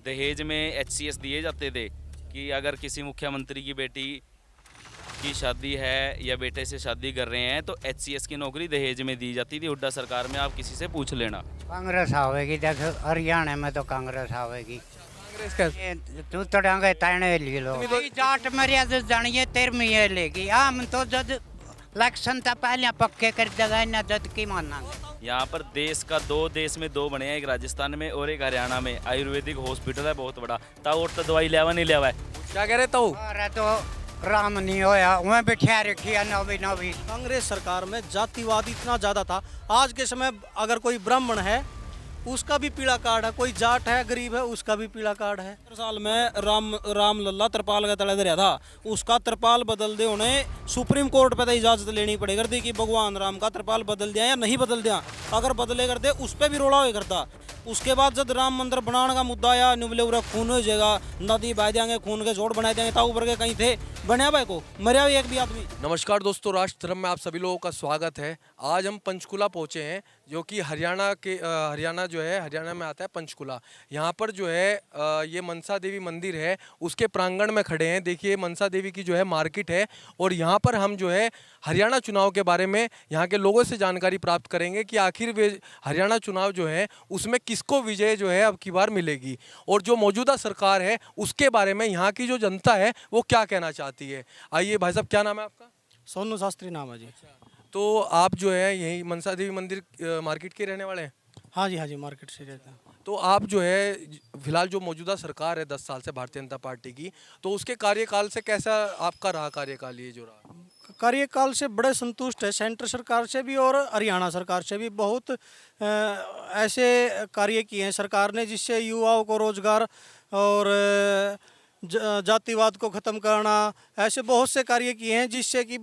दहेज में एचसीएस दिए जाते थे कि अगर किसी मुख्यमंत्री की बेटी की शादी है या बेटे से शादी कर रहे हैं तो एचसीएस की नौकरी दहेज में दी जाती थी। हुड्डा सरकार में आप किसी से पूछ लेना। कांग्रेस आवेगी, देखो हरियाणा में तो कांग्रेस आवेगी। कांग्रेस का ये तू तो डांगे ताने ले लो जाट मर्यादा जानिए तेरमी ये लेगी हम तो जद इलेक्शन था पहले पक्के कर देगा ना जद की मानना। यहाँ पर देश का देश में दो बने हैं, एक राजस्थान में और एक हरियाणा में। आयुर्वेदिक हॉस्पिटल है बहुत बड़ा। ताऊ और तो दवाई लेवा नहीं लेवा है। क्या कह रहे तो अरे तो राम नहीं होया वह बिठा रखी है नवी नवी। कांग्रेस सरकार में जातिवाद इतना ज़्यादा था। आज के समय अगर कोई ब्राह्मण है उसका भी पीला कार्ड है, कोई जाट है गरीब है उसका भी पीला कार्ड है। साल में राम लल्ला त्रिपाल का तले दरिया था, उसका त्रिपाल बदल दे उन्हें सुप्रीम कोर्ट पे तो इजाज़त लेनी पड़ेगी करती कि भगवान राम का त्रिपाल बदल दिया या नहीं बदल दिया। अगर बदले करते उस पर भी रोड़ा हुआ करता। उसके बाद जब राम मंदिर बनाने का मुद्दा आया नुबले उरा खून हो जाएगा, नदी बह देंगे, खून के जोड़ बना देंगे, ताऊ भर के कहीं थे बने भाई को मरिया हुआ एक भी आदमी। नमस्कार दोस्तों, राष्ट्र धर्म में आप सभी लोगों का स्वागत है। आज हम पंचकुला पहुंचे हैं जो कि हरियाणा जो है हरियाणा में आता है पंचकुला। यहाँ पर जो है ये मनसा देवी मंदिर है, उसके प्रांगण में खड़े हैं। देखिए मनसा देवी की जो है मार्केट है और यहाँ पर हम जो है हरियाणा चुनाव के बारे में यहाँ के लोगों से जानकारी प्राप्त करेंगे कि आखिर वे हरियाणा चुनाव जो है उसमें किसको विजय जो है अब की बार मिलेगी और जो मौजूदा सरकार है उसके बारे में यहाँ की जो जनता है वो क्या कहना चाहती है। आइए भाई साहब, क्या नाम है आपका? सोनू शास्त्री नाम है जी। तो आप जो है यही मनसा देवी मंदिर मार्केट के रहने वाले हैं? हाँ जी मार्केट से रहते हैं। तो आप जो है फिलहाल जो मौजूदा सरकार है 10 साल से भारतीय जनता पार्टी की, तो उसके कार्यकाल से कैसा आपका रहा कार्यकाल ये जो रहा? कार्यकाल से बड़े संतुष्ट है, सेंटर सरकार से भी और हरियाणा सरकार से भी। बहुत ऐसे कार्य किए हैं सरकार ने जिससे युवाओं को रोजगार और जातिवाद को ख़त्म करना, ऐसे बहुत से कार्य किए हैं जिससे कि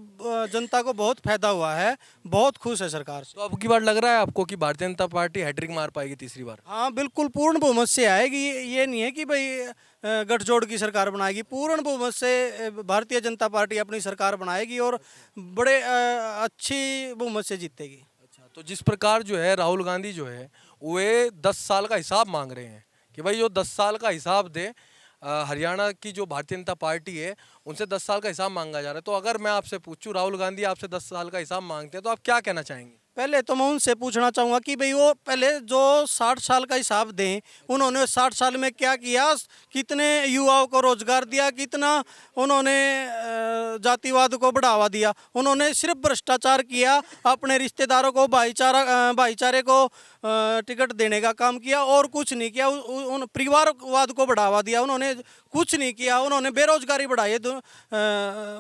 जनता को बहुत फायदा हुआ है। बहुत खुश है सरकार से। तो अब की बार लग रहा है आपको कि भारतीय जनता पार्टी हैट्रिक मार पाएगी तीसरी बार? हाँ बिल्कुल, पूर्ण बहुमत से आएगी। ये नहीं है कि भाई गठजोड़ की सरकार बनाएगी, पूर्ण बहुमत से भारतीय जनता पार्टी अपनी सरकार बनाएगी और बड़े अच्छी बहुमत से जीतेगी। अच्छा, तो जिस प्रकार जो है राहुल गांधी जो है वे 10 साल का हिसाब मांग रहे हैं कि भाई जो 10 साल का हिसाब दे, हरियाणा की जो भारतीय जनता पार्टी है उनसे 10 साल का हिसाब मांगा जा रहा है। तो अगर मैं आपसे पूछूं राहुल गांधी आपसे 10 साल का हिसाब मांगते हैं तो आप क्या कहना चाहेंगे? पहले तो मैं उनसे पूछना चाहूँगा कि भाई वो पहले जो 60 साल का हिसाब दें, उन्होंने 60 साल में क्या किया, कितने युवाओं को रोजगार दिया, कितना उन्होंने जातिवाद को बढ़ावा दिया। उन्होंने सिर्फ भ्रष्टाचार किया, अपने रिश्तेदारों को भाईचारे को टिकट देने का काम किया और कुछ नहीं किया। उन परिवारवाद को बढ़ावा दिया, उन्होंने कुछ नहीं किया। उन्होंने बेरोजगारी बढ़ाई है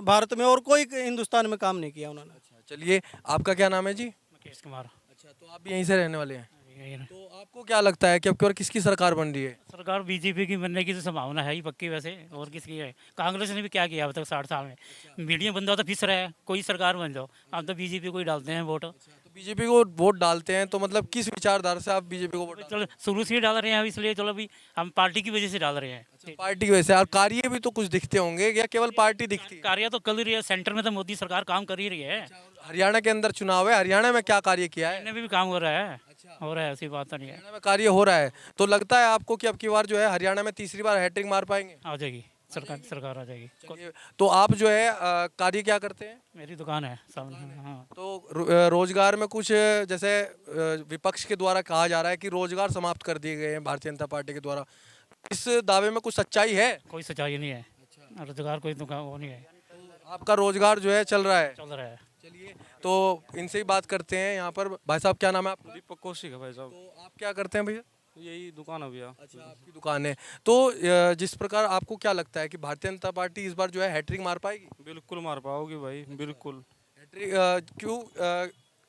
भारत में और कोई हिंदुस्तान में काम नहीं किया उन्होंने। चलिए, आपका क्या नाम है जी? मुकेश कुमार। अच्छा, तो आप भी यहीं से रहने वाले हैं? यही है। तो आपको क्या लगता है कि अब की बार किसकी सरकार बन रही है? सरकार बीजेपी की बनने की तो संभावना है ही पक्की, वैसे और किसकी है? कांग्रेस ने भी क्या किया अब तक 60 साल में? मीडियम बंदा तो फिस रहा है, कोई सरकार बन जाओ। हम तो बीजेपी को ही डालते हैं वोट। तो बीजेपी को वोट डालते हैं तो मतलब किस विचारधारा से आप बीजेपी को वोट डालते चलो शुरू से ही डाल रहे हैं, इसलिए चलो अभी हम पार्टी की वजह से डाल रहे हैं। हैं? पार्टी की वजह से। और कार्य भी तो कुछ दिखते होंगे या केवल पार्टी दिखती है? कार्य तो कर ही रही है, सेंटर में तो मोदी सरकार काम कर ही रही है। हरियाणा के अंदर चुनाव है, हरियाणा में क्या कार्य किया है? इनमें भी काम हो रहा है, हो रहा है, ऐसी बात तो नहीं है। हरियाणा में कार्य हो रहा है, तो लगता है आपको कि अब की बार जो है हरियाणा में तीसरी बार हैट्रिक मार पाएंगे? आ जाएगी सरकार आ जाएगी। चलिए, तो आप जो है कार्य क्या करते हैं? मेरी दुकान है सामने। हाँ, तो रोजगार में कुछ जैसे विपक्ष के द्वारा कहा जा रहा है कि रोजगार समाप्त कर दिए गए हैं भारतीय जनता पार्टी के द्वारा, इस दावे में कुछ सच्चाई है? कोई सच्चाई नहीं है। रोजगार कोई दुकान वो नहीं है, आपका रोजगार जो है चल रहा है? चल रहा है। चलिए, तो इनसे ही बात करते हैं। यहाँ पर भाई साहब, क्या नाम है आपका? दीपक कौशिक है भाई साहब। तो आप क्या करते हैं भैया? यही दुकान है भैया। अच्छा, आपकी दुकान है। तो जिस प्रकार आपको क्या लगता है कि भारतीय जनता पार्टी इस बार जो है हैट्रिक मार पाएगी? बिल्कुल मार पाओगे भाई, बिल्कुल। हैट्रिक क्यों?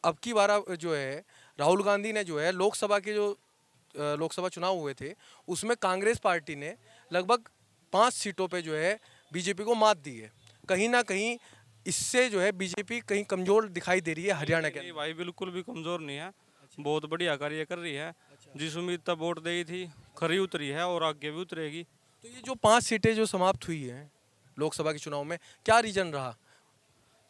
अब की बार जो है राहुल गांधी ने जो है लोकसभा के जो लोकसभा चुनाव हुए थे उसमें कांग्रेस पार्टी ने लगभग 5 सीटों पे जो है बीजेपी को मात दी है। कहीं ना कहीं इससे जो है बीजेपी कहीं कमजोर दिखाई दे रही है हरियाणा के नहीं अंदर। भाई, बिल्कुल भी कमजोर नहीं है। बहुत बढ़िया कार्य कर रही है। जिस उम्मीद तक वोट दी थी खरी उतरी है और आगे भी उतरेगी। तो ये जो 5 सीटें जो समाप्त हुई हैं लोकसभा के चुनाव में, क्या रीजन रहा?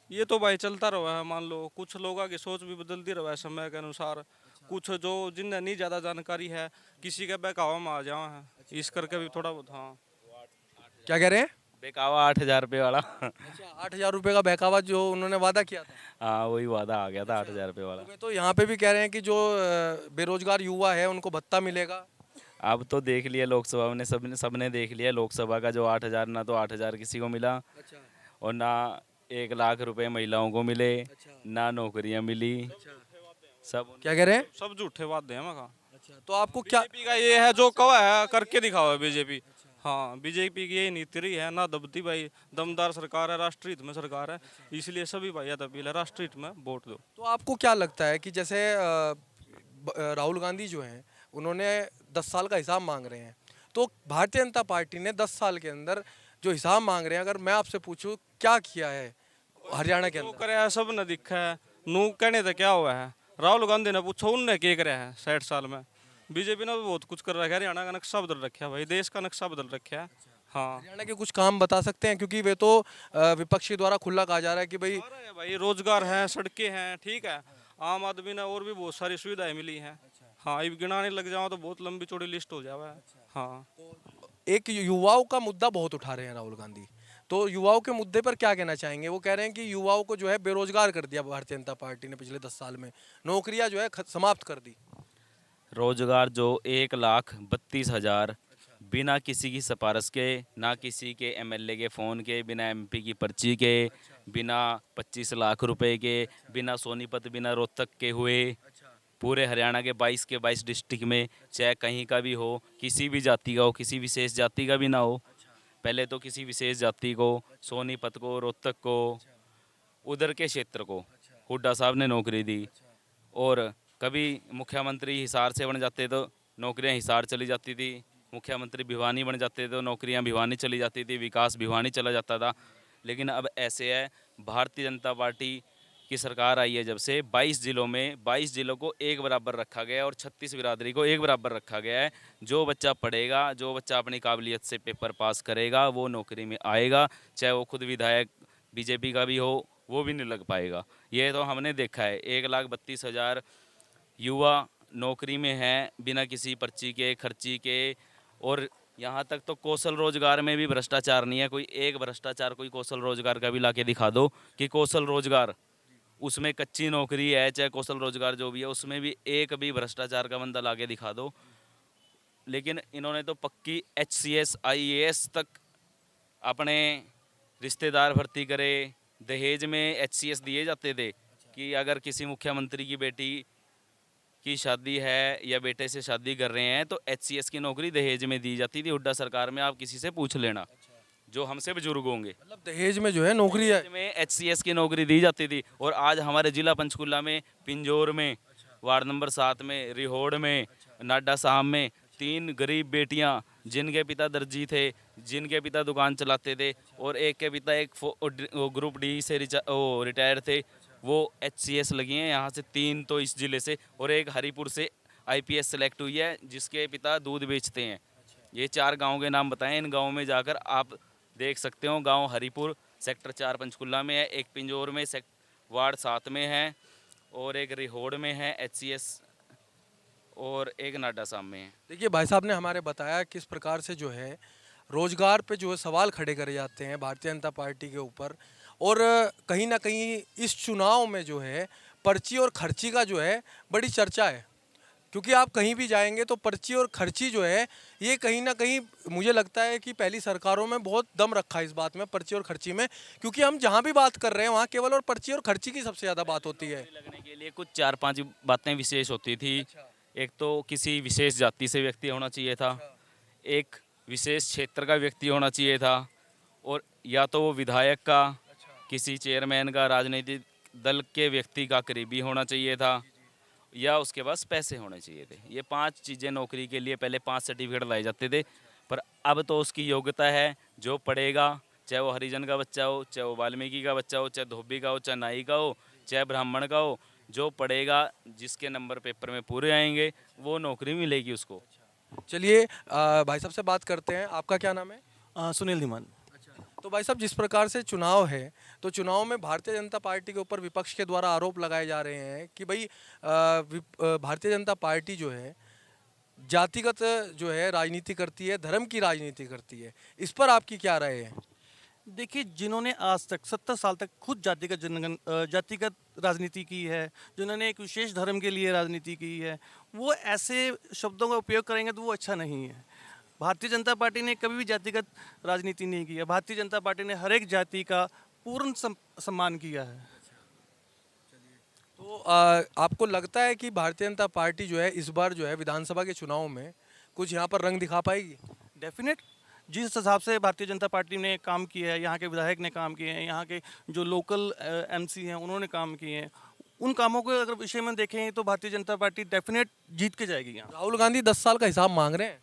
ये तो भाई चलता रहा है। मान लो कुछ लोगों की सोच भी बदलती रहा है समय के अनुसार। कुछ जो जिन्हें नहीं ज़्यादा जानकारी है किसी के बहकावा में आ जाओ है, इस करके भी थोड़ा बहुत। हाँ, क्या कह रहे हैं? बेकावा 8,000 रुपये वाला। अच्छा, 8,000 रुपये का बहकावा जो उन्होंने वादा किया था। हाँ, वही वादा आ गया था 8,000 रुपये वाला। तो यहाँ पे भी कह रहे हैं कि जो बेरोजगार युवा है उनको भत्ता मिलेगा। अब तो देख लिया लोकसभा में, सबने देख लिया लोकसभा का, जो 8,000, ना तो 8,000 किसी को मिला अच्छा, और ना 1 लाख रुपए महिलाओं को मिले, अच्छा, ना नौकरियां मिली। सब क्या कह रहे हैं? सब झूठे वादे हैं मका। अच्छा, तो आपको क्या बीजेपी का ये है जो कवा है करके दिखावा है बीजेपी। हाँ, बीजेपी की यही नीति रही है ना दबती भाई, दमदार सरकार है, राष्ट्रीय हित में सरकार है, इसलिए सभी भाई अपील है राष्ट्रीय हित में वोट दो। तो आपको क्या लगता है कि जैसे राहुल गांधी जो हैं उन्होंने 10 साल का हिसाब मांग रहे हैं, तो भारतीय जनता पार्टी ने 10 साल के अंदर जो हिसाब मांग रहे हैं, अगर मैं आपसे पूछूं क्या किया है हरियाणा के जो अंदर? करे है सब ने दिखा है, नू कहने तो क्या हुआ है, राहुल गांधी ने पूछो उनने क्या करे है 60 साल में। बीजेपी ने भी बहुत कुछ कर रखा है, हरियाणा का नक्शा बदल रखा है भाई, देश का नक्शा बदल रखा है। हाँ, हरियाणा के कुछ काम बता सकते हैं, क्योंकि वे तो विपक्षी द्वारा खुला कहा जा रहा है कि भाई आ रहा है भाई, रोजगार है, सड़कें हैं, ठीक है, आम आदमी ने और भी बहुत सारी सुविधाएं मिली हैं। हाँ, अब गिनाने लग जाओ तो बहुत लंबी चौड़ी लिस्ट हो जावा है। हाँ, एक युवाओं का मुद्दा बहुत उठा रहे हैं राहुल गांधी, तो युवाओं के मुद्दे पर क्या कहना चाहेंगे? वो कह रहे हैं कि युवाओं को जो है बेरोजगार कर दिया भारतीय जनता पार्टी ने पिछले 10 साल में, नौकरियां जो है समाप्त कर दी। रोजगार जो 1,32,000 बिना किसी की सिफारिश के, ना किसी के एमएलए के फ़ोन के, बिना एमपी की पर्ची के, बिना 25 लाख रुपए के, बिना सोनीपत, बिना रोहतक के हुए, पूरे हरियाणा के 22 के 22 डिस्ट्रिक्ट में, चाहे कहीं का भी हो, किसी भी जाति का हो, किसी विशेष जाति का भी ना हो, पहले तो किसी विशेष जाति को, सोनीपत को, रोहतक को, उधर के क्षेत्र को हुड्डा साहब ने नौकरी दी। और कभी मुख्यमंत्री हिसार से बन जाते तो नौकरियां हिसार चली जाती थी, मुख्यमंत्री भिवानी बन जाते तो नौकरियां भिवानी चली जाती थी, विकास भिवानी चला जाता था। लेकिन अब ऐसे है, भारतीय जनता पार्टी की सरकार आई है जब से 22 जिलों में 22 जिलों को एक बराबर रखा गया है और 36 बिरादरी को एक बराबर रखा गया है। जो बच्चा पढ़ेगा, जो बच्चा अपनी काबिलियत से पेपर पास करेगा, वो नौकरी में आएगा, चाहे वो खुद विधायक बीजेपी का भी हो, वो भी नहीं लग पाएगा। ये तो हमने देखा है, 1,32,000 युवा नौकरी में हैं बिना किसी पर्ची के, खर्ची के। और यहाँ तक तो कौशल रोजगार में भी भ्रष्टाचार नहीं है। कोई एक भ्रष्टाचार कोई कौशल रोजगार का भी लाके दिखा दो कि कौशल रोजगार उसमें कच्ची नौकरी है, चाहे कौशल रोजगार जो भी है, उसमें भी एक भी भ्रष्टाचार का बंदा लाके दिखा दो। लेकिन इन्होंने तो पक्की HCS IAS तक अपने रिश्तेदार भर्ती करे। दहेज में HCS दिए जाते थे कि अगर किसी मुख्यमंत्री की बेटी की शादी है या बेटे से शादी कर रहे हैं तो HCS की नौकरी दहेज में दी जाती थी हुड्डा सरकार में। आप किसी से पूछ लेना जो हमसे बुजुर्ग होंगे, मतलब दहेज में जो है नौकरी है, दहेज में HCS की नौकरी दी जाती थी। और आज हमारे जिला पंचकुला में, पिंजौर में, वार्ड नंबर 7 में, रिहोड़ में, नाडा साहब में 3 गरीब बेटियां जिनके पिता दर्जी थे, जिनके पिता दुकान चलाते थे और एक के पिता एक ग्रुप D से रिटायर थे, वो HCS लगी हैं। यहाँ से 3 तो इस ज़िले से और एक हरिपुर से IPS सेलेक्ट हुई है जिसके पिता दूध बेचते हैं। ये 4 गांव के नाम बताएं। इन गांवों में जाकर आप देख सकते हो। गांव हरिपुर सेक्टर 4 पंचकुला में है, एक पिंजौर में वार्ड 7 में है और एक रिहोड़ में है HCS और एक नाडा साहब में है। देखिए भाई साहब ने हमारे बताया किस प्रकार से जो है रोजगार पे जो है सवाल खड़े करे जाते हैं भारतीय जनता पार्टी के ऊपर, और कहीं ना कहीं इस चुनाव में जो है पर्ची और खर्ची का जो है बड़ी चर्चा है, क्योंकि आप कहीं भी जाएंगे तो पर्ची और खर्ची जो है ये कहीं ना कहीं मुझे लगता है कि पहली सरकारों में बहुत दम रखा है इस बात में, पर्ची और खर्ची में, क्योंकि हम जहाँ भी बात कर रहे हैं वहाँ केवल और पर्ची और खर्ची की सबसे ज़्यादा बात होती है। लगने के लिए कुछ 4-5 बातें विशेष होती थी। एक तो किसी विशेष जाति से व्यक्ति होना चाहिए था, एक विशेष क्षेत्र का व्यक्ति होना चाहिए था, और या तो वो विधायक का, किसी चेयरमैन का, राजनीतिक दल के व्यक्ति का करीबी होना चाहिए था, या उसके पास पैसे होने चाहिए थे। ये 5 चीज़ें नौकरी के लिए पहले 5 सर्टिफिकेट लाए जाते थे। पर अब तो उसकी योग्यता है, जो पढ़ेगा, चाहे वो हरिजन का बच्चा हो, चाहे वो वाल्मीकि का बच्चा हो, चाहे धोबी का हो, चाहे नाई का हो, चाहे ब्राह्मण का हो, जो पढ़ेगा, जिसके नंबर पेपर में पूरे आएंगे, वो नौकरी मिलेगी उसको। चलिए भाई साहब से बात करते हैं। आपका क्या नाम है? सुनील धीमान। तो भाई साहब, जिस प्रकार से चुनाव है, तो चुनाव में भारतीय जनता पार्टी के ऊपर विपक्ष के द्वारा आरोप लगाए जा रहे हैं कि भाई भारतीय जनता पार्टी जो है जातिगत जो है राजनीति करती है, धर्म की राजनीति करती है। इस पर आपकी क्या राय है? देखिए, जिन्होंने आज तक 70 साल तक खुद जातिगत राजनीति की है, जिन्होंने एक विशेष धर्म के लिए राजनीति की है, वो ऐसे शब्दों का उपयोग करेंगे तो वो अच्छा नहीं है। भारतीय जनता पार्टी ने कभी भी जातिगत राजनीति नहीं की है। भारतीय जनता पार्टी ने हर एक जाति का पूर्ण सम्मान किया है। तो आपको लगता है कि भारतीय जनता पार्टी जो है इस बार जो है विधानसभा के चुनाव में कुछ यहाँ पर रंग दिखा पाएगी? डेफिनेट, जिस हिसाब से भारतीय जनता पार्टी ने काम किया है, यहाँ के विधायक ने काम किए हैं, यहाँ के जो लोकल एमसी हैं उन्होंने काम किए हैं, उन कामों को अगर विषय में देखें तो भारतीय जनता पार्टी डेफिनेट जीत के जाएगी यहाँ। राहुल गांधी 10 साल का हिसाब मांग रहे हैं।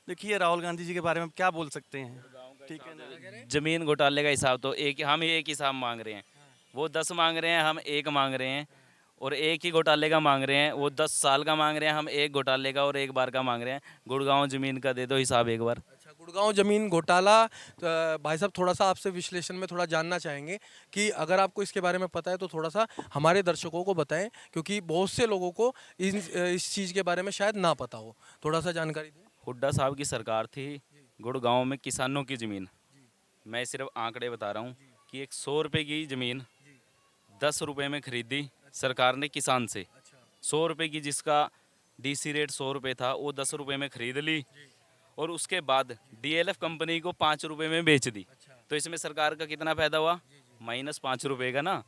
देखिए, राहुल गांधी जी के बारे में क्या बोल सकते हैं, ठीक है ना। जमीन घोटाले का हिसाब तो हम एक हिसाब मांग रहे हैं, वो 10 मांग रहे हैं, हम एक मांग रहे हैं। और एक ही घोटाले का मांग रहे हैं, वो 10 साल का मांग रहे हैं, हम एक घोटाले का और एक बार का मांग रहे हैं। गुड़गांव जमीन का दे दो हिसाब एक बार। अच्छा, गुड़गांव जमीन घोटाला, तो भाई साहब थोड़ा सा आपसे विश्लेषण में थोड़ा जानना चाहेंगे कि अगर आपको इसके बारे में पता है तो थोड़ा सा हमारे दर्शकों को बताएं, क्योंकि बहुत से लोगों को इस चीज़ के बारे में शायद ना पता हो। थोड़ा सा जानकारी दें। हुड्डा साहब की सरकार थी, गुड़गांव में किसानों की ज़मीन, मैं सिर्फ आंकड़े बता रहा हूँ कि एक 100 रुपये की ज़मीन 10 रुपये में खरीदी सरकार ने किसान से। 100 रुपये की जिसका डीसी रेट 100 रुपये था, वो 10 रुपये में खरीद ली और उसके बाद डीएलएफ कंपनी को 5 रुपये में बेच दी। तो इसमें सरकार का कितना फायदा हुआ? -5 रुपये का ना।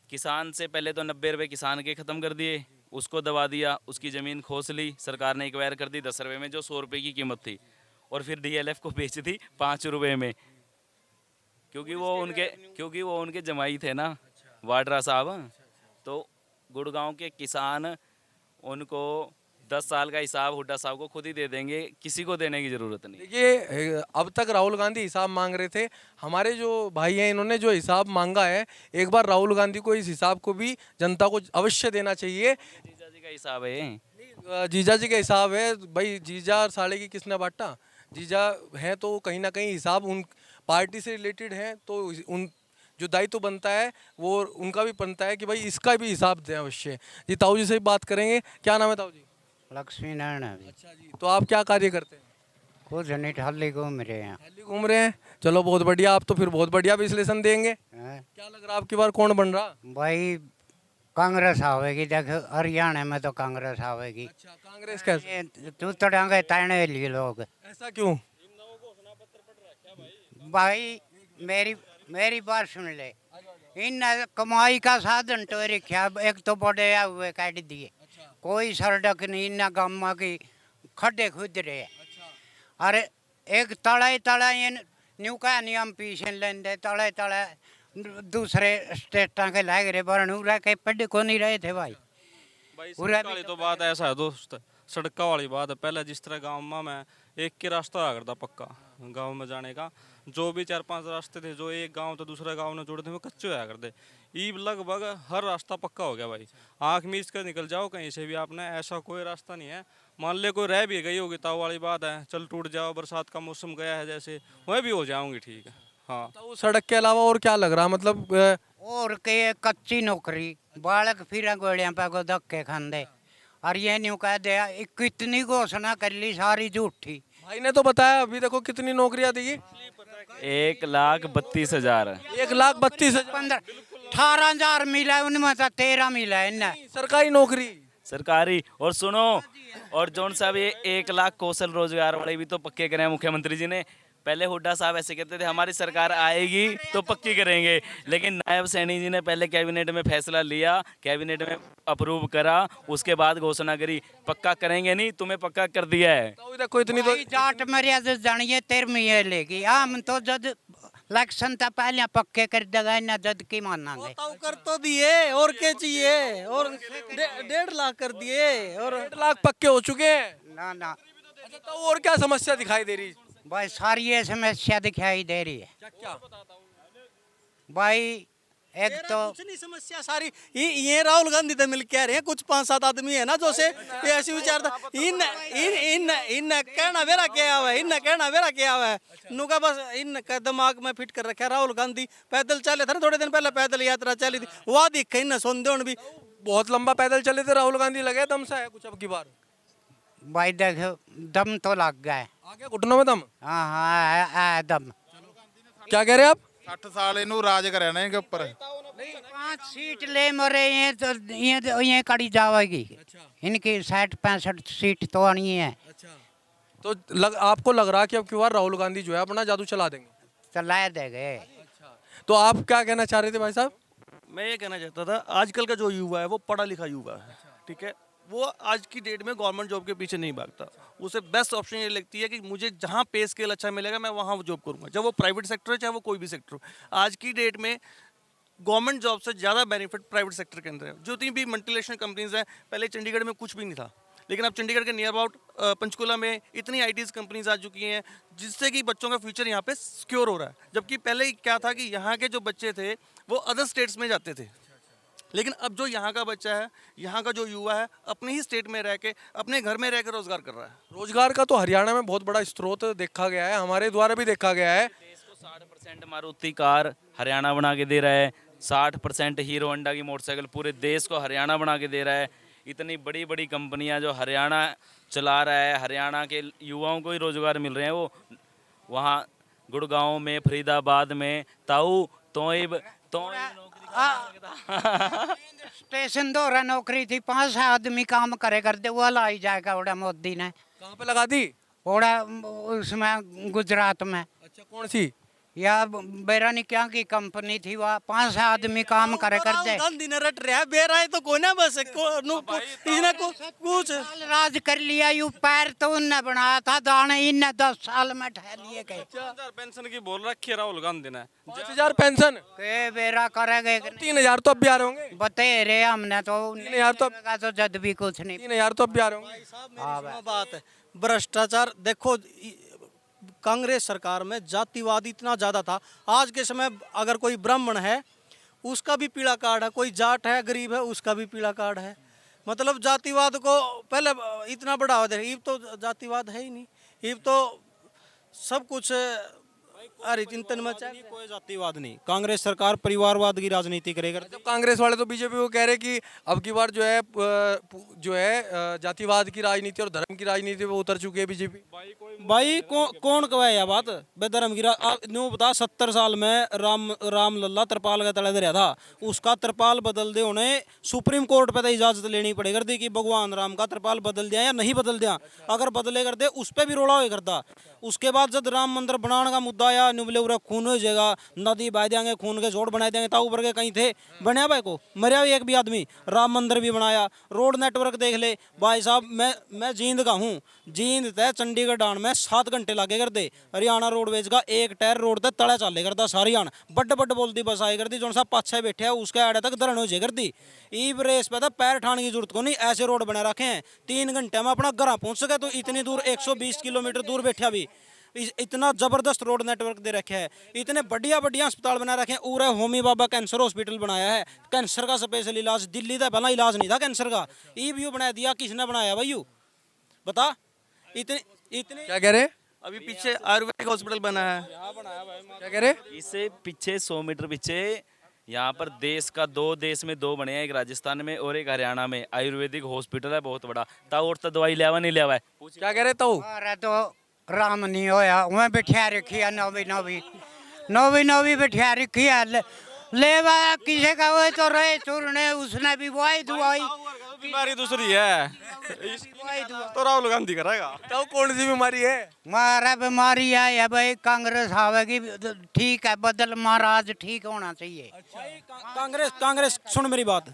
किसान से पहले तो 90 रुपये किसान के ख़त्म कर दिए, उसको दबा दिया, उसकी ज़मीन खोस ली, सरकार ने एक्वायर कर दी 10 रुपये में जो 100 रुपये की कीमत थी, और फिर डीएलएफ को बेच दी 5 रुपये में, क्योंकि वो उनके जमाई थे ना, वाड्रा साहब। तो गुड़गांव के किसान उनको 10 साल का हिसाब हुड्डा साहब को खुद ही दे देंगे, किसी को देने की ज़रूरत नहीं। देखिए, अब तक राहुल गांधी हिसाब मांग रहे थे। हमारे जो भाई हैं इन्होंने जो हिसाब मांगा है, एक बार राहुल गांधी को इस हिसाब को भी जनता को अवश्य देना चाहिए। जीजा जी का हिसाब है, जीजा जी का हिसाब है भाई। जीजा और साले की किसने बांटा? जीजा हैं तो कहीं ना कहीं हिसाब उन पार्टी से रिलेटेड हैं, तो उन जो दायित्व बनता है वो उनका भी बनता है कि भाई इसका भी हिसाब दें अवश्य। जी, ताऊ जी से भी बात करेंगे। क्या नाम है ताऊ जी? लक्ष्मी नारायण अभी अच्छा जी, तो आप क्या कार्य करते हैं? खुद नहीं ठाली घूम रहे हैं। दिल्ली घूम रहे हैं, चलो बहुत बढ़िया। आप तो फिर बहुत बढ़िया विश्लेषण देंगे। हैं? क्या लग रहा है आपकी बार कौन बन रहा? भाई कांग्रेस आवेगी, देख हरियाणा में तो कांग्रेस आवेगी। अच्छा, कांग्रेस कैसे? तू तो डांगे ताने लिए लोग। ऐसा क्यों? भाई मेरी बात सुन ले, इन कमाई का साधन तो रखा, एक तो बड़े हुए काट दिए, कोई सड़क नहीं, इन गामा की खड्डे खुद रहे। अरे एक तड़े न्यू का नियम पीछे लेंदे, तड़े दूसरे स्टेटा के लाग रहे, बरनूरा के पढ़ को नहीं रहे थे भाई। सड़क वाली तो बात ऐसा है दोस्त, सड़क वाली बात है। पहले जिस तरह गाँव में मैं एक के रास्ता आ करता पक्का गांव में जाने का, जो भी 4-5 रास्ते थे जो एक गांव तो दूसरे गांव में जुड़े थे वो कच्चे होया करते। ईब लगभग हर रास्ता पक्का हो गया भाई। आँख मीच कर निकल जाओ कहीं से भी आपने, ऐसा कोई रास्ता नहीं है। मान ले कोई रह भी गई होगी ताऊ वाली बात है, चल टूट जाओ, बरसात का मौसम गया है जैसे, वह भी हो जाऊंगी ठीक है। हाँ, तो सड़क के अलावा और क्या लग रहा? मतलब और के कच्ची नौकरी, बालक फिर गोलियां पे को धक्के खांदे, और ये न्यू कह दे कितनी घोषणा कर ली सारी झूठी। भाई ने तो बताया, अभी देखो कितनी नौकरियां दी। 1,32,000। 1,32,000। 18,000 मिला, उनमें से 13 मिला है ना सरकारी नौकरी। सरकारी। और सुनो, और जौन साहब ये 1 लाख कौशल रोजगार वाले भी तो पक्के करे हैं मुख्यमंत्री जी ने। पहले हुड्डा साहब ऐसे कहते थे हमारी सरकार आएगी तो पक्की करेंगे, लेकिन नायब सैनी जी ने पहले कैबिनेट में फैसला लिया, कैबिनेट में अप्रूव करा, उसके बाद घोषणा करी पक्का करेंगे, नहीं तुम्हें पक्का कर दिया है। तो देखो इतनी तो जाट मर्यादा जानिए 13वीं लेगी, हम तो जद इलेक्शन था पहले पक्के कर देगा ना, जद की मानांगे। कर तो दिए, और क्या चाहिए, और 1.5 लाख कर दिए, और 1.5 लाख पक्के हो चुके हैं ना ना। अच्छा, तो और क्या समस्या दिखाई दे रही? भाई सारी ये समस्या दिखाई दे रही है क्या क्या? भाई। एक तो कुछ नहीं समस्या सारी ये राहुल गांधी तो मिल कह रहे हैं कुछ 5-7 आदमी है ना जो से ये ऐसी विचारता इन इन इन इन कहना मेरा क्या हुआ है इन कहना मेरा क्या हुआ है नुका बस इन का दिमाग में फिट कर रखा है। राहुल गांधी पैदल चले थे ना थोड़े दिन पहले पैदल यात्रा चली थी वहाँ दिखे इन सोंदे भी बहुत लंबा पैदल चले थे राहुल गांधी, लगे दम सा है कुछ अब की बार? भाई देखो दम तो लग गया है। आगे घुटनों में दम? हाँ हाँ है दम। क्या कह रहे हैं आप? 60 साल इनू राज करे ना इनके ऊपर। 5 सीट ले मरे ये कड़ी जाएगी। इनकी 60-65 सीट तो आनी है। तो आपको लग रहा है कि अब की बार राहुल गांधी जो है अपना जादू चला देंगे? चला देंगे। तो आप क्या कहना चाह रहे थे भाई साहब? मैं ये कहना चाहता था आजकल का जो युवा है वो पढ़ा लिखा युवा है, ठीक है, वो आज की डेट में गवर्नमेंट जॉब के पीछे नहीं भागता। उसे बेस्ट ऑप्शन ये लगती है कि मुझे जहाँ पे स्केल अच्छा मिलेगा मैं वहाँ जॉब करूँगा, चाहे वो प्राइवेट सेक्टर है चाहे वो कोई भी सेक्टर हो। आज की डेट में गवर्नमेंट जॉब से ज़्यादा बेनिफिट प्राइवेट सेक्टर के अंदर है। जितनी भी मल्टीनेशनल कंपनीज हैं, पहले चंडीगढ़ में कुछ भी नहीं था, लेकिन अब चंडीगढ़ के नियर अबाउट पंचकुला में इतनी आईटीज कंपनीज आ चुकी हैं जिससे कि बच्चों का फ्यूचर यहाँ पे सिक्योर हो रहा है। जबकि पहले क्या था कि यहाँ के जो बच्चे थे वो अदर स्टेट्स में जाते थे, लेकिन अब जो यहाँ का बच्चा है, यहाँ का जो युवा है, अपने ही स्टेट में रह के अपने घर में रह के रोजगार कर रहा है। रोजगार का तो हरियाणा में बहुत बड़ा स्रोत देखा गया है, हमारे द्वारा भी देखा गया है। देश को 60% मारुति कार हरियाणा बना के दे रहा है, 60% हीरो होंडा की मोटरसाइकिल पूरे देश को हरियाणा बना के दे रहा है। इतनी बड़ी बड़ी कंपनियां जो हरियाणा चला रहा है, हरियाणा के युवाओं को ही रोजगार मिल रहे हैं। वो वहाँ गुड़गांव में, फरीदाबाद में, ताऊ तोइब स्टेशन दोहरा नौकरी थी, 5 आदमी काम करे करते वो लाई जाएगा ओड़ा मोदी ने। कहाँ पे लगा दी? ओड़ा उसमें गुजरात में। अच्छा, कौन सी? या बेरानी क्या की कंपनी थी वहाँ 5 आदमी काम करे करते। राहुल गांधी ने रट रहा है बेरा है तो कोई ना बस इसने कुछ राज कर लिया। यू पैर तो उनने बनाया था, दाने इनने 10 साल में ठहर लिए गए। 5000 पेंशन की बोल रखी है राहुल गांधी ने। 5000 पेंशन? के बेरा करेंगे 3000 तो अब भी आ रहे होंगे। बते रहे हमने तो 3000 तो जद भी कुछ नहीं। 3000 तो अब भी आ रहे होंगे। हाँ बात है भ्रष्टाचार। देखो कांग्रेस सरकार में जातिवाद इतना ज़्यादा था, आज के समय अगर कोई ब्राह्मण है उसका भी पीला कार्ड है, कोई जाट है गरीब है उसका भी पीला कार्ड है। मतलब जातिवाद को पहले इतना बढ़ावा दे रहे, अब तो जातिवाद है ही नहीं, अब तो सब कुछ अरे चिंतन में कोई जातिवाद नहीं। कांग्रेस सरकार परिवारवाद की राजनीति करेगा। जब कांग्रेस वाले तो बीजेपी को कह रहे कि अब की बार जो है जातिवाद की राजनीति और धर्म की राजनीति पे उतर चुकी है बीजेपी। भाई कौन कहे यह बात बेधर्म की न्यू बता 70 साल में राम लल्ला तरपाल का तले दरिया था, उसका तरपाल बदल दे उन्हें सुप्रीम कोर्ट पे तो इजाजत लेनी पड़े करती कि भगवान राम का तरपाल बदल दिया या नहीं बदल दिया। अगर बदले कर दे उस पर भी रोड़ा हो करता। उसके बाद जब राम मंदिर बनाने का मुद्दा आया, नुबले उरा खून हो जाएगा, नदी बहा देंगे, खून के जोड़ बना देंगे, ताऊ ऊपर के कहीं थे बनया भाई को मरिया भी एक भी आदमी। राम मंदिर भी बनाया, रोड नेटवर्क देख ले भाई साहब। मैं जींद का हूँ, जींद तय चंडीगढ़ डान में 7 घंटे लागे कर दे। हरियाणा रोडवेज का एक टायर रोड तक तड़ा चाले करता सारी आन बड बोलती बस आई करती जो सा पाछे बैठे है उसके आड़े तक धरण हो जाए करती। ईब रेस पे था पैर ठाने की जरूरत को नहीं, ऐसे रोड बना रखे हैं 3 घंटे में अपना घर पहुंच सके। तो इतनी दूर 120 किलोमीटर दूर बैठा भी इतना जबरदस्त रोड नेटवर्क दे रखे है, इतने बढ़िया बढ़िया अस्पताल बना रखे हैं। पूरा होमी बाबा कैंसर हॉस्पिटल बनाया है, कैंसर का स्पेशल इलाज। दिल्ली का पहला इलाज नहीं था कैंसर का, ईबीयू बना दिया। किसने बनाया भाई यू बता? इतने क्या कह रहे? अभी पीछे आयुर्वेदिक हॉस्पिटल बना है। क्या कह रहे? इससे पीछे 100 मीटर पीछे यहाँ पर देश में 2 बने हैं, एक राजस्थान में और एक हरियाणा में। आयुर्वेदिक हॉस्पिटल है बहुत बड़ा। ताऊ और तो दवाई लेवा नहीं लेवा है। क्या कह रहे ताऊ? अरे तो राम नहीं होया वह बिठा रखी है, नौवी बिठा रखी है। लेवा किसे का हुए तो रहे चूरने, उसने भी वही दुआई। बीमारी दूसरी है तो राहुल गांधी करेगा। ताऊ कौन सी बीमारी है? मारा बीमारी है या भाई कांग्रेस आवेगी ठीक है, बदल महाराज ठीक होना चाहिए। कांग्रेस सुन मेरी बात,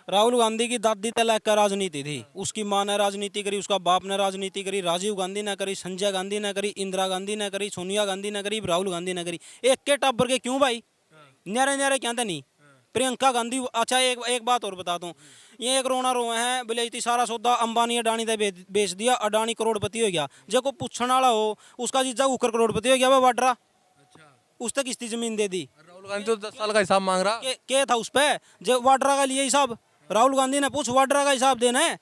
राहुल गांधी की दादी तलाक का राजनीति थी, उसकी माँ ने राजनीति करी, उसका बाप ने राजनीति करी, राजीव गांधी ने करी, संजय गांधी ने करी, इंदिरा गांधी ने करी, सोनिया गांधी ने करी, राहुल गांधी ने करी। एक के टाबर के क्यों भाई? न्यारे न्यारे क्या था नहीं? प्रियंका गांधी। अच्छा एक बात और बता दूं, ये एक रोना रोए हैं बोले इतनी सारा सौदा अंबानी अडानी ने बेच दिया, अडानी करोड़पति हो गया। जो को पूछने वाला हो उसका जीजा ऊकर करोड़पति हो गया वह वाड्रा, उस तक किसकी जमीन दे दी। राहुल राहुल गांधी तो 10 साल का हिसाब मांग रहा। के था उस पे जो वाड्रा का लिए हिसाब, राहुल गांधी ने पूछ वाड्रा का हिसाब देना है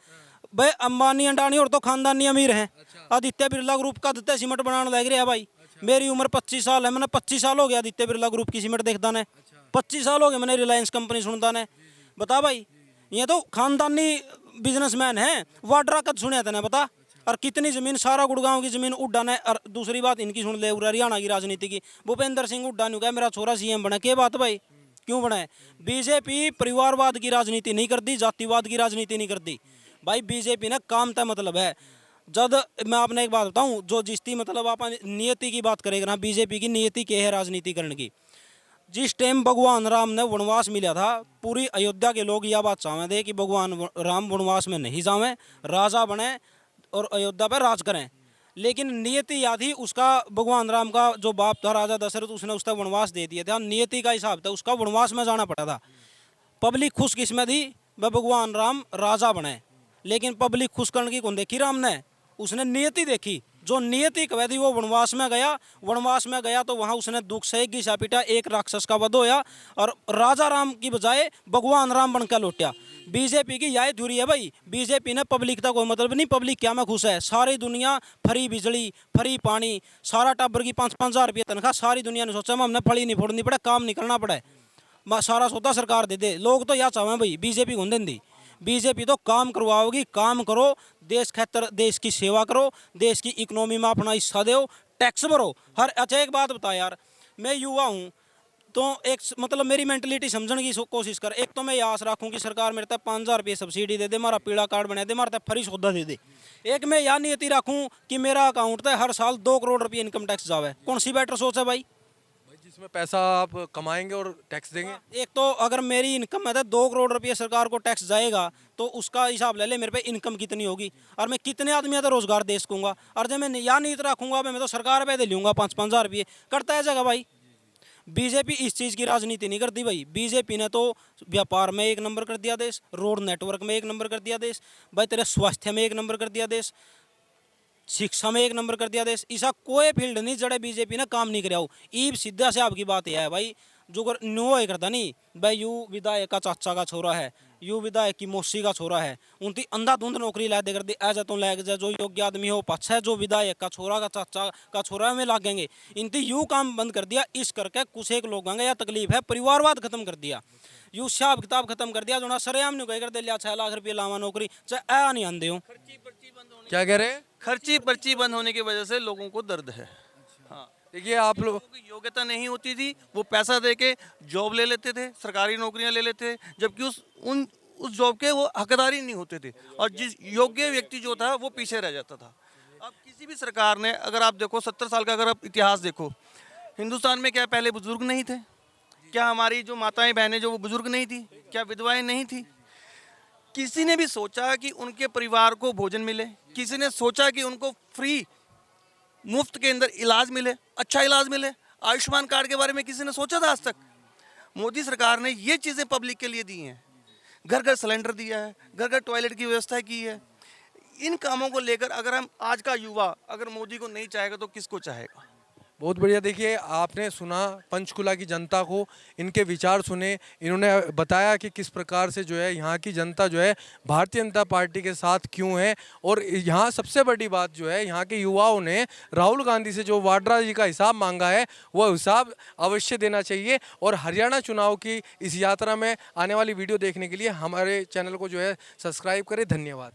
भाई। अंबानी अंडानी और तो खानदानी अमीर हैं। आदित्य बिरला ग्रुप का आदित्य सीमेंट बनाने लग रहा है भाई। मेरी उम्र 25 साल है, मैंने 25 साल हो गया आदित्य बिरला ग्रुप की सीमेंट देखता ने। 25 साल हो गए मैंने रिलायंस कंपनी सुनता ने। बता भाई, ये तो खानदानी बिजनेसमैन है। वाड्रा कद सुने थे ना बता। और कितनी जमीन, सारा गुड़गांव की जमीन उड्डा ने। और दूसरी बात इनकी सुन ले, हरियाणा की राजनीति की, भूपेंद्र सिंह हुड्डा ने कहा मेरा छोरा सीएम बना। क्या बात भाई, क्यों बना है? बीजेपी परिवारवाद की राजनीति नहीं करती, जातिवाद की राजनीति नहीं करती भाई। बीजेपी ने काम तय मतलब है। जब मैं आपने एक बात बताऊं, जो जिसकी मतलब आप नियति की बात करेगा ना, बीजेपी की नियति क्या है राजनीतिकरण की। जिस टाइम भगवान राम ने वनवास मिला था, पूरी अयोध्या के लोग यह बात चाहते थे कि भगवान राम वनवास में नहीं जावें, राजा बने और अयोध्या पर राज करें। लेकिन नियति याद ही उसका, भगवान राम का जो बाप था राजा दशरथ, उसने उसका वनवास दे दिया था। नियति का हिसाब था, उसका वनवास में जाना पड़ा था। पब्लिक खुश किस्मत थी वह भगवान राम राजा बने, लेकिन पब्लिक खुश करने की कौन देखी? राम ने। उसने नियति देखी। जो नियति कह दी वो वनवास में गया। वनवास में गया तो वहाँ उसने दुख सह घिसा पीटा, एक राक्षस का वध होया और राजा राम की बजाय भगवान राम बनकर लौटा। बीजेपी की यही थ्योरी है भाई। बीजेपी ने पब्लिक का कोई मतलब नहीं, पब्लिक क्या में खुश है। सारी दुनिया फ्री बिजली, फ्री पानी, सारा टाबर की 5-5 हज़ार रुपये तनख्वाह। सारी दुनिया ने सोचा हमने फड़ी नहीं फोड़नी पड़े, काम नहीं करना पड़े, सारा सौदा सरकार दे दे। लोग तो यह चाहें भाई, बीजेपी को दें दी। बीजेपी तो काम करवाओगी, काम करो, देश खातर देश की सेवा करो, देश की इकोनॉमी में अपना हिस्सा दो, टैक्स भरो हर। अच्छा एक बात बता यार, मैं युवा हूँ तो एक मतलब मेरी मेंटलिटी समझने की कोशिश कर। एक तो मैं ये आस रखूँ कि सरकार मेरे तक 5,000 रुपये सब्सिडी दे दे, हमारा पीला कार्ड बना दे, हमारे तक फ्री सौदा दे दे। एक मैं यह नियति रखूँ कि मेरा अकाउंट तक हर साल 2 करोड़ रुपये इनकम टैक्स जावे। कौन सी बेटर सोच है भाई? जिसमें पैसा आप कमाएंगे और टैक्स देंगे। एक तो अगर मेरी इनकम है तो 2 करोड़ रुपये सरकार को टैक्स जाएगा, तो उसका हिसाब ले ले मेरे पे इनकम कितनी होगी और मैं कितने आदमी तो रोजगार दे सकूंगा। और जब मैं या नीत रखूंगा मैं तो सरकार पे दे लूंगा 5-5 हज़ार रुपये। करता है जगह भाई। बीजेपी इस चीज़ की राजनीति नहीं करती भाई। बीजेपी ने तो व्यापार में 1 नंबर कर दिया देश, रोड नेटवर्क में 1 नंबर कर दिया देश भाई, तेरे स्वास्थ्य में 1 नंबर कर दिया देश, शिक्षा में 1 नंबर कर दिया देश। ऐसा कोई फील्ड नहीं जड़े बीजेपी ने काम नहीं कराओ। ईब सीधा से आपकी बात यह है भाई, जो न्यू है करता नहीं भाई, यू विधायक का चाचा का छोरा है, यू विधायक की मौसी का छोरा है, उनकी अंधाधुंध नौकरी ला दे कर दी। ऐसा तो लग जाए जो योग्य आदमी हो पाछा है, जो विधायक का छोरा का चाचा का छोरा में लागेंगे। इनकी यू काम बंद कर दिया। इस करके कुछ एक लोगों का यह तकलीफ है, परिवारवाद खत्म कर दिया, यू हिसाब किताब खत्म कर दिया। जो ना सरेआम नहीं कर दे लिया 6 लाख रुपये लावा नौकरी, चाहे आ नहीं आंदे हो। क्या कह रहे हैं? खर्ची पर्ची बंद होने की वजह से लोगों को दर्द है। हाँ, देखिए आप लोग, लोगों की योग्यता नहीं होती थी, वो पैसा दे के जॉब ले लेते थे, सरकारी नौकरियां ले लेते थे, जबकि उस जॉब के वो हकदारी नहीं होते थे और जिस योग्य व्यक्ति जो था वो पीछे रह जाता था। अब किसी भी सरकार ने, अगर आप देखो 70 साल का अगर आप इतिहास देखो, हिंदुस्तान में क्या पहले बुजुर्ग नहीं थे? क्या हमारी जो माताएं बहनें जो वो बुजुर्ग नहीं थी? क्या विधवाएं नहीं थी? किसी ने भी सोचा कि उनके परिवार को भोजन मिले? किसी ने सोचा कि उनको फ्री मुफ्त के अंदर इलाज मिले, अच्छा इलाज मिले? आयुष्मान कार्ड के बारे में किसी ने सोचा था आज तक? मोदी सरकार ने ये चीज़ें पब्लिक के लिए दी हैं। घर घर सिलेंडर दिया है, घर घर टॉयलेट की व्यवस्था की है। इन कामों को लेकर अगर हम आज का युवा अगर मोदी को नहीं चाहेगा तो किसको चाहेगा? बहुत बढ़िया। देखिए आपने सुना पंचकुला की जनता को, इनके विचार सुने, इन्होंने बताया कि किस प्रकार से जो है यहाँ की जनता जो है भारतीय जनता पार्टी के साथ क्यों है। और यहाँ सबसे बड़ी बात जो है, यहाँ के युवाओं ने राहुल गांधी से जो वाड्रा जी का हिसाब मांगा है वह हिसाब अवश्य देना चाहिए। और हरियाणा चुनाव की इस यात्रा में आने वाली वीडियो देखने के लिए हमारे चैनल को जो है सब्सक्राइब करें। धन्यवाद।